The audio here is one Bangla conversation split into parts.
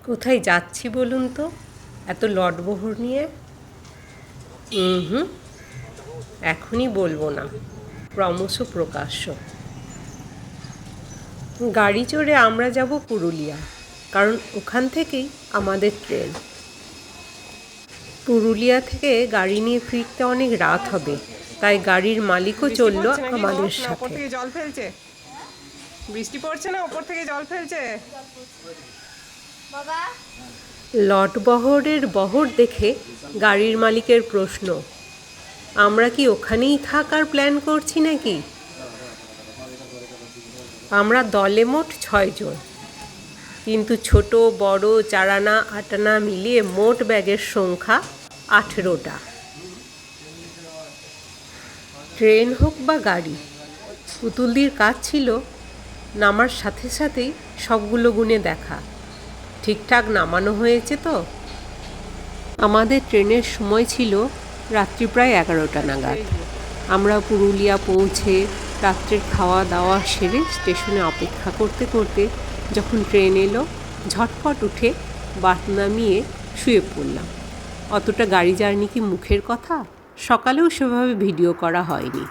কোথায় যাচ্ছি বলুন তো, এত লটবহর নিয়ে? হুম, এখনই বলবো না, ক্রমশ প্রকাশ্য। গাড়ি চড়ে আমরা যাব পুরুলিয়া, কারণ ওখান থেকেই আমাদের ট্রেন। পুরুলিয়া থেকে গাড়ি নিয়ে ফিরতে অনেক রাত হবে, তাই গাড়ির মালিকও চলল আমাদের সাথে। জল ফেলছে, বৃষ্টি পড়ছে না, ওপর থেকে জল ফেলছে। লটবহরের বহর দেখে গাড়ির মালিকের প্রশ্ন, আমরা কি ওখানেই থাকার প্ল্যান করছি নাকি? আমরা দলে মোট 6 জন, কিন্তু ছোট বড় 4 আনা 8 আনা মিলিয়ে মোট ব্যাগের সংখ্যা 18টা। ট্রেন হোক বা গাড়ি, পুতুলদির কাজ ছিল নামার সাথে সাথেই সবগুলো গুণে দেখা ঠিকঠাক নামানো হয়েছে তো। আমাদের ট্রেনের সময় ছিল রাত্রি প্রায় 11টা নাগাদ। আমরা পুরুলিয়া পৌঁছে রাত্রের খাওয়া দাওয়া সেরে স্টেশনে অপেক্ষা করতে করতে যখন ট্রেন এলো, ঝটপট উঠে বাস নামিয়ে শুয়ে পড়লাম। অতটা গাড়ি জার্নি কি মুখের কথা? সকালেও সেভাবে ভিডিও করা হয়নি।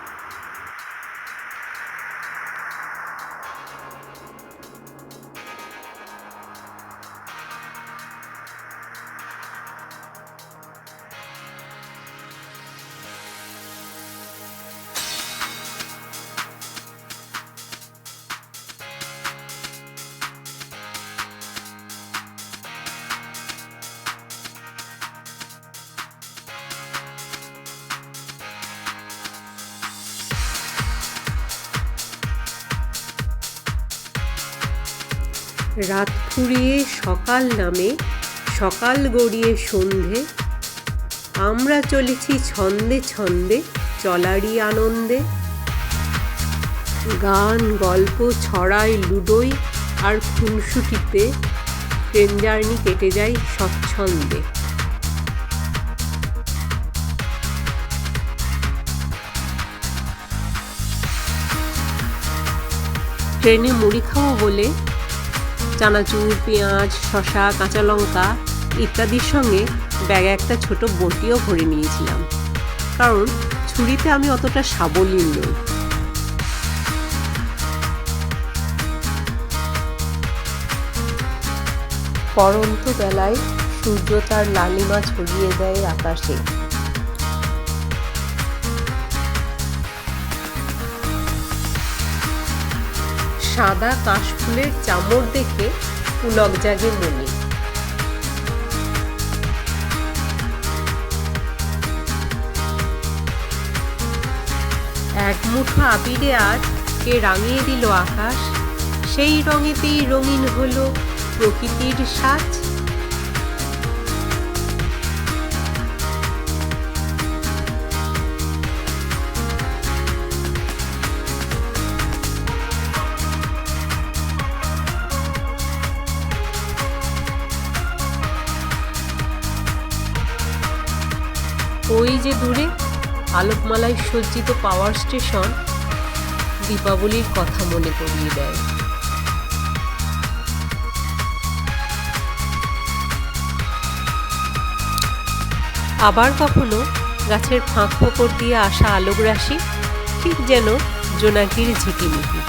রাত ফুরিয়ে সকাল নামে, সকাল গড়িয়ে সন্ধে, আমরা চলেছি ছন্দে ছন্দে চলারই আনন্দে। গান গল্প ছড়াই লুডোই আর খুনসুটিতে ট্রেন জার্নি কেটে যায় স্বচ্ছন্দে। ট্রেনে মুড়ি খাওয়া বলে চানাচুর, পেঁয়াজ, শসা, কাঁচা লঙ্কা ইত্যাদির সঙ্গে ব্যাগে একটা ছোট বটিও ভরে নিয়েছিলাম, কারণ ছুরিতে আমি অতটা সাবলীল নই। পরন্ত বেলায় সূর্য তার লালিমা ছড়িয়ে দেয় আকাশে। সাদা কাশফুলের চামড় দেখে পুলক জাগে মনে। এক মুঠো আবিরে আজ কে রাঙিয়ে দিল আকাশ, সেই রঙেতেই রঙিন হলো প্রকৃতির সাজ। ওই যে দূরে আলোকমালায় সজ্জিত পাওয়ার স্টেশন দীপাবলির কথা মনে করিয়ে দেয়। আবার কখনো গাছের ফাঁক ফোকর দিয়ে আসা আলোক রাশি ঠিক যেন জোনাকির ঝিকিমিকি।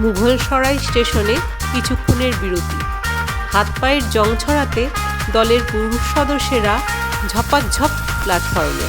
মুঘলসরাই স্টেশনে কিছুক্ষণের বিরতি। হাত পায়ের জং ছড়াতে দলের পুরুষ সদস্যরা ঝপাঝপ প্ল্যাটফর্মে।